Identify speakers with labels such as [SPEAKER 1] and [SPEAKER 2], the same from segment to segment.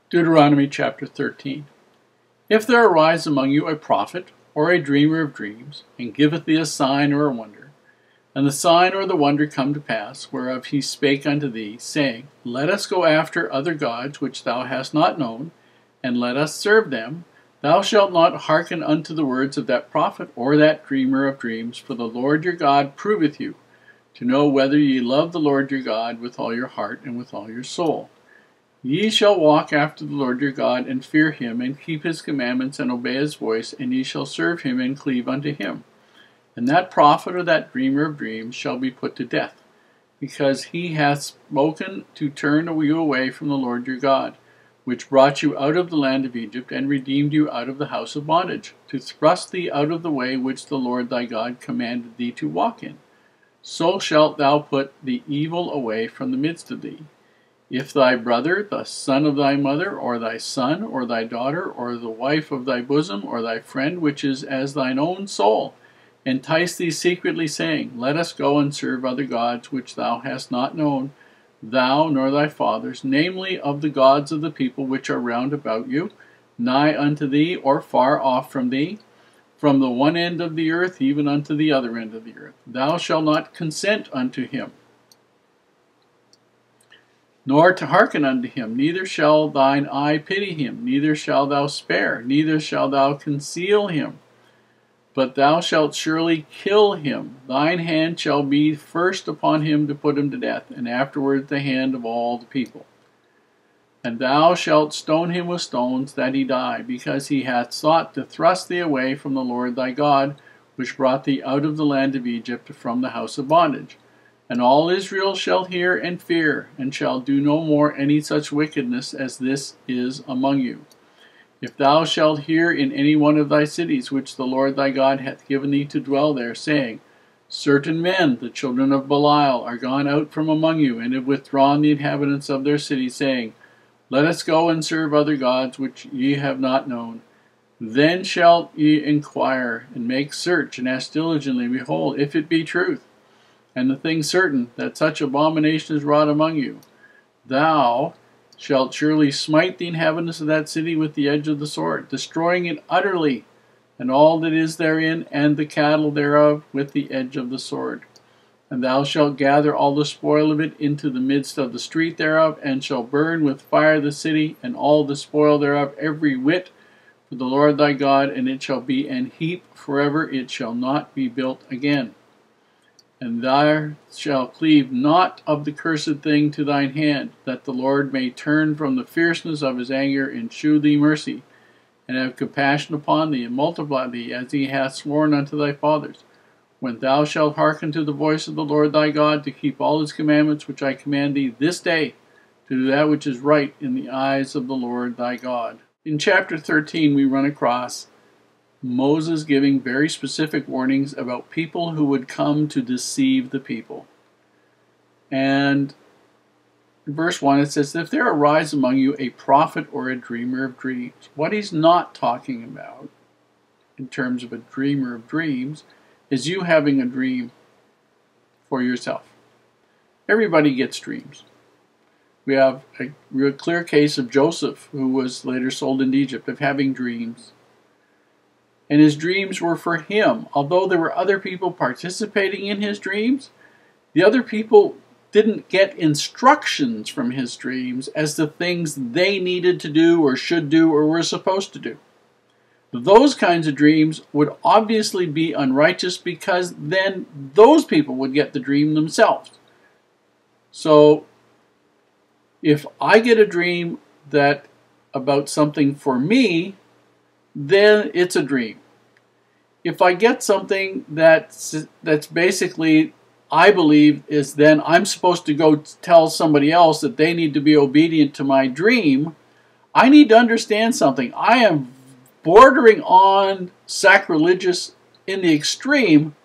[SPEAKER 1] Deuteronomy chapter 13. If there arise among you a prophet or a dreamer of dreams, and giveth thee a sign or a wonder, and the sign or the wonder come to pass, whereof he spake unto thee, saying, Let us go after other gods which thou hast not known, and let us serve them, thou shalt not hearken unto the words of that prophet or that dreamer of dreams, for the Lord your God proveth you, to know whether ye love the Lord your God with all your heart and with all your soul. Ye shall walk after the Lord your God, and fear him, and keep his commandments, and obey his voice, and ye shall serve him, and cleave unto him. And that prophet or that dreamer of dreams shall be put to death, because he hath spoken to turn you away from the Lord your God, which brought you out of the land of Egypt, and redeemed you out of the house of bondage, to thrust thee out of the way which the Lord thy God commanded thee to walk in. So shalt thou put the evil away from the midst of thee. If thy brother, the son of thy mother, or thy son, or thy daughter, or the wife of thy bosom, or thy friend, which is as thine own soul, entice thee secretly, saying, Let us go and serve other gods which thou hast not known, thou nor thy fathers, namely of the gods of the people which are round about you, nigh unto thee, or far off from thee, from the one end of the earth even unto the other end of the earth. Thou shalt not consent unto him, nor to hearken unto him, neither shall thine eye pity him, neither shalt thou spare, neither shalt thou conceal him, but thou shalt surely kill him. Thine hand shall be first upon him to put him to death, and afterward the hand of all the people. And thou shalt stone him with stones, that he die, because he hath sought to thrust thee away from the Lord thy God, which brought thee out of the land of Egypt from the house of bondage. And all Israel shall hear and fear, and shall do no more any such wickedness as this is among you. If thou shalt hear in any one of thy cities, which the Lord thy God hath given thee to dwell there, saying, Certain men, the children of Belial, are gone out from among you, and have withdrawn the inhabitants of their city, saying, Let us go and serve other gods which ye have not known. Then shalt ye inquire, and make search, and ask diligently, Behold, if it be truth, and the thing certain, that such abomination is wrought among you, thou shalt surely smite the inhabitants of that city with the edge of the sword, destroying it utterly, and all that is therein, and the cattle thereof, with the edge of the sword. And thou shalt gather all the spoil of it into the midst of the street thereof, and shall burn with fire the city, and all the spoil thereof, every whit, for the Lord thy God, and it shall be an heap forever, it shall not be built again. And thou shalt cleave not of the cursed thing to thine hand, that the Lord may turn from the fierceness of his anger, and shew thee mercy, and have compassion upon thee, and multiply thee, as he hath sworn unto thy fathers, when thou shalt hearken to the voice of the Lord thy God, to keep all his commandments which I command thee this day, to do that which is right in the eyes of the Lord thy God. In chapter 13 we run across Moses giving very specific warnings about people who would come to deceive the people. And in verse 1 it says, If there arise among you a prophet or a dreamer of dreams. What he's not talking about in terms of a dreamer of dreams is you having a dream for yourself. Everybody gets dreams. We have a real clear case of Joseph, who was later sold into Egypt, of having dreams. And his dreams were for him. Although there were other people participating in his dreams, the other people didn't get instructions from his dreams as to things they needed to do or should do or were supposed to do. Those kinds of dreams would obviously be unrighteous, because then those people would get the dream themselves. So if I get a dream that about something for me, then it's a dream. If I get something that's basically, I believe, is then I'm supposed to go tell somebody else that they need to be obedient to my dream, I need to understand something. I am bordering on sacrilegious in the extreme,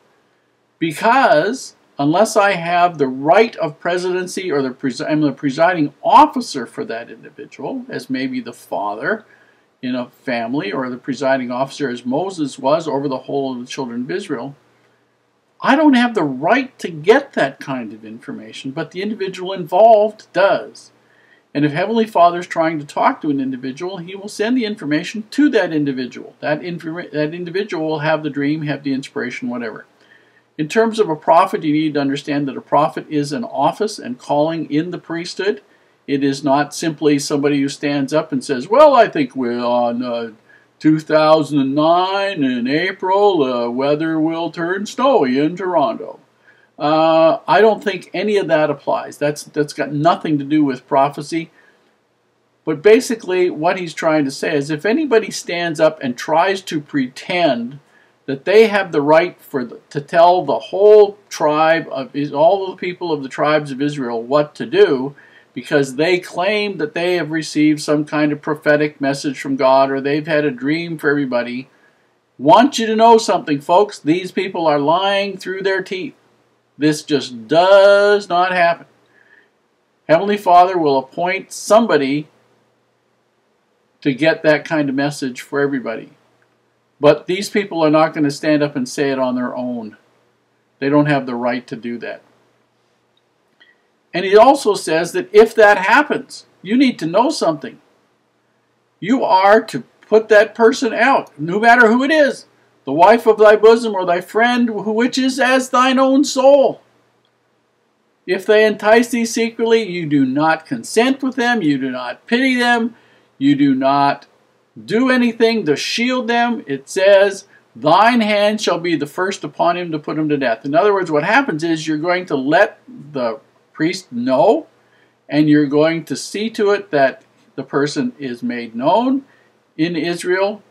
[SPEAKER 1] because unless I have the right of presidency, or I'm the presiding officer for that individual, as maybe the father in a family, or the presiding officer as Moses was over the whole of the children of Israel, I don't have the right to get that kind of information, but the individual involved does. And if Heavenly Father is trying to talk to an individual, He will send the information to that individual. That individual will have the dream, have the inspiration, whatever. In terms of a prophet, you need to understand that a prophet is an office and calling in the priesthood. It is not simply somebody who stands up and says, well, I think we're on 2009 in April, weather will turn snowy in Toronto. I don't think any of that applies. That's got nothing to do with prophecy. But basically what he's trying to say is if anybody stands up and tries to pretend that they have the right to tell the whole tribe of all the people of the tribes of Israel what to do, because they claim that they have received some kind of prophetic message from God or they've had a dream for everybody, want you to know something, folks. These people are lying through their teeth. This just does not happen. Heavenly Father will appoint somebody to get that kind of message for everybody. But these people are not going to stand up and say it on their own. They don't have the right to do that. And he also says that if that happens, you need to know something. You are to put that person out, no matter who it is. The wife of thy bosom or thy friend, which is as thine own soul. If they entice thee secretly, you do not consent with them, you do not pity them, you do not do anything to shield them. It says, thine hand shall be the first upon him to put him to death. In other words, what happens is you're going to let the priest know, and you're going to see to it that the person is made known in Israel.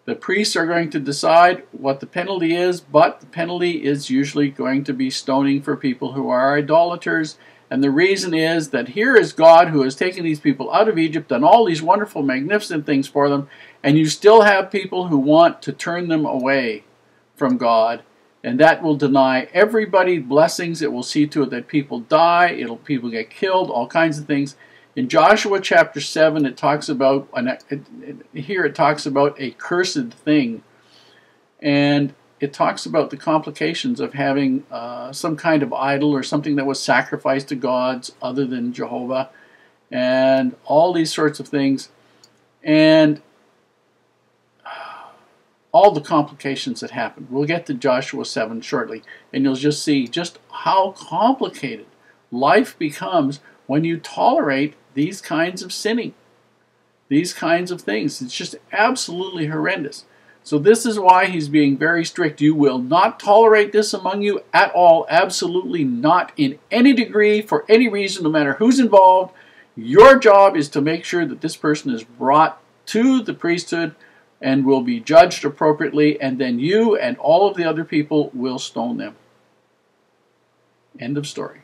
[SPEAKER 1] The priests are going to decide what the penalty is, but the penalty is usually going to be stoning for people who are idolaters. And the reason is that here is God who has taken these people out of Egypt, done all these wonderful, magnificent things for them, and you still have people who want to turn them away from God. And that will deny everybody blessings. It will see to it that people die, people get killed, all kinds of things. In Joshua chapter 7, it talks about, here it talks about a cursed thing. And it talks about the complications of having some kind of idol or something that was sacrificed to gods other than Jehovah. And all these sorts of things. And all the complications that happen. We'll get to Joshua 7 shortly. And you'll just see just how complicated life becomes when you tolerate these kinds of sinning, these kinds of things. It's just absolutely horrendous. So this is why he's being very strict. You will not tolerate this among you at all. Absolutely not in any degree, for any reason, no matter who's involved. Your job is to make sure that this person is brought to the priesthood and will be judged appropriately, and then you and all of the other people will stone them. End of story.